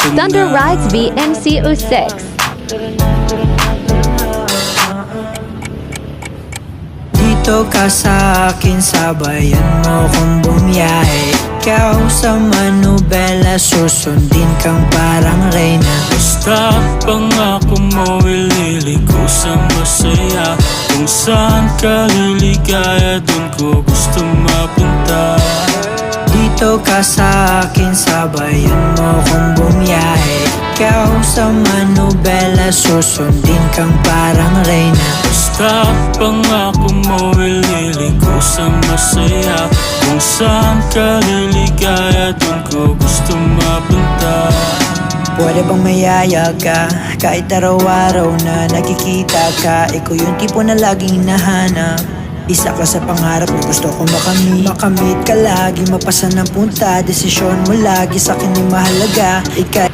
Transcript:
Thunder Rides VMC06. Dito ka sa akin, sabayan mo kong bumiyahe. Ikaw sa manubela, susundin kang parang reyna. Basta pangako mo, ililiko sa masaya. Kung saan ka liligaya, dun ko gusto mapunta. Dito ka sa akin, sabayan mo kong bumiyahe. Ikaw sa manubela, susundin kang parang reyna. Basta pangako mo, ililiko sa masaya. Kung saan ka liligaya, dun ko gusto mapunta. Pwede bang mayaya ka? Kahit araw-araw na nakikita ka, ikaw yung tipo na laging hinahanap. Isa ka sa pangarap na gusto ko makamit. Makamit ka lagi, mapasa ng punta. Desisyon mo lagi sa akin ay mahalaga. Ikaw